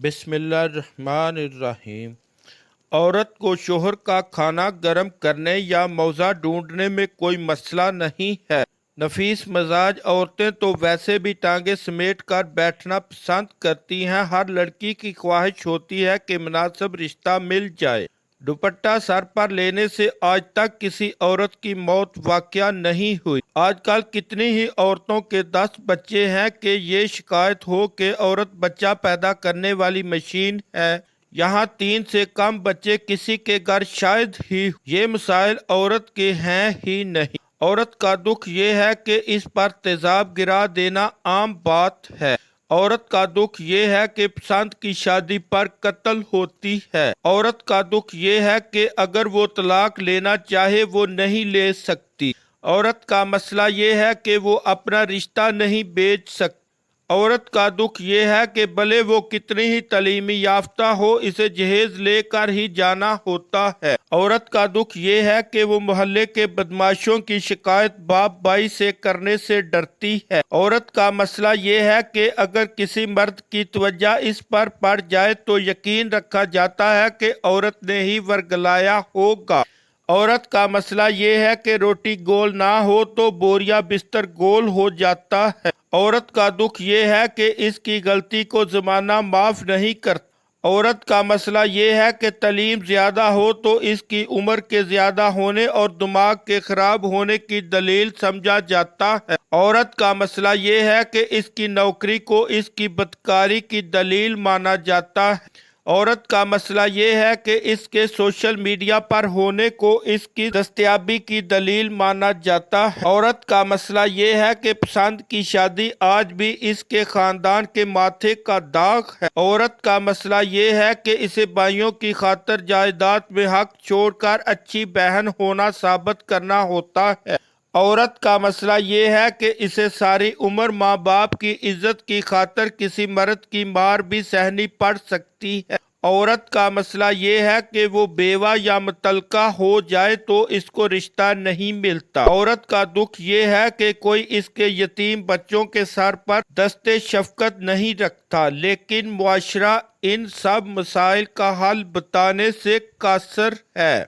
بسم اللہ الرحمن الرحیم۔ عورت کو شوہر کا کھانا گرم کرنے یا موزہ ڈھونڈنے میں کوئی مسئلہ نہیں ہے۔ نفیس مزاج عورتیں تو ویسے بھی ٹانگیں سمیٹ کر بیٹھنا پسند کرتی ہیں۔ ہر لڑکی کی خواہش ہوتی ہے کہ مناسب رشتہ مل جائے۔ دوپٹہ سر پر لینے سے آج تک کسی عورت کی موت واقع نہیں ہوئی۔ آج کل کتنی ہی عورتوں کے 10 بچے ہیں کہ یہ شکایت ہو کہ عورت بچہ پیدا کرنے والی مشین ہے، یہاں 3 سے کم بچے کسی کے گھر شاید ہی۔ یہ مسائل عورت کے ہیں ہی نہیں۔ عورت کا دکھ یہ ہے کہ اس پر تیزاب گرا دینا عام بات ہے۔ عورت کا دکھ یہ ہے کہ پسند کی شادی پر قتل ہوتی ہے۔ عورت کا دکھ یہ ہے کہ اگر وہ طلاق لینا چاہے وہ نہیں لے سکتی۔ عورت کا مسئلہ یہ ہے کہ وہ اپنا رشتہ نہیں بیچ سکتی۔ عورت کا دکھ یہ ہے کہ بھلے وہ کتنی ہی تعلیمی یافتہ ہو، اسے جہیز لے کر ہی جانا ہوتا ہے۔ عورت کا دکھ یہ ہے کہ وہ محلے کے بدماشوں کی شکایت باپ بھائی سے کرنے سے ڈرتی ہے۔ عورت کا مسئلہ یہ ہے کہ اگر کسی مرد کی توجہ اس پر پڑ جائے تو یقین رکھا جاتا ہے کہ عورت نے ہی ورگلایا ہوگا۔ عورت کا مسئلہ یہ ہے کہ روٹی گول نہ ہو تو بوریا بستر گول ہو جاتا ہے۔ عورت کا دکھ یہ ہے کہ اس کی غلطی کو زمانہ معاف نہیں کرتا۔ عورت کا مسئلہ یہ ہے کہ تعلیم زیادہ ہو تو اس کی عمر کے زیادہ ہونے اور دماغ کے خراب ہونے کی دلیل سمجھا جاتا ہے۔ عورت کا مسئلہ یہ ہے کہ اس کی نوکری کو اس کی بدکاری کی دلیل مانا جاتا ہے۔ عورت کا مسئلہ یہ ہے کہ اس کے سوشل میڈیا پر ہونے کو اس کی دستیابی کی دلیل مانا جاتا ہے۔ عورت کا مسئلہ یہ ہے کہ پسند کی شادی آج بھی اس کے خاندان کے ماتھے کا داغ ہے۔ عورت کا مسئلہ یہ ہے کہ اسے بھائیوں کی خاطر جائیداد میں حق چھوڑ کر اچھی بہن ہونا ثابت کرنا ہوتا ہے۔ عورت کا مسئلہ یہ ہے کہ اسے ساری عمر ماں باپ کی عزت کی خاطر کسی مرد کی مار بھی سہنی پڑ سکتی ہے۔ عورت کا مسئلہ یہ ہے کہ وہ بیوہ یا مطلقہ ہو جائے تو اس کو رشتہ نہیں ملتا۔ عورت کا دکھ یہ ہے کہ کوئی اس کے یتیم بچوں کے سر پر دست شفقت نہیں رکھتا، لیکن معاشرہ ان سب مسائل کا حل بتانے سے قاصر ہے۔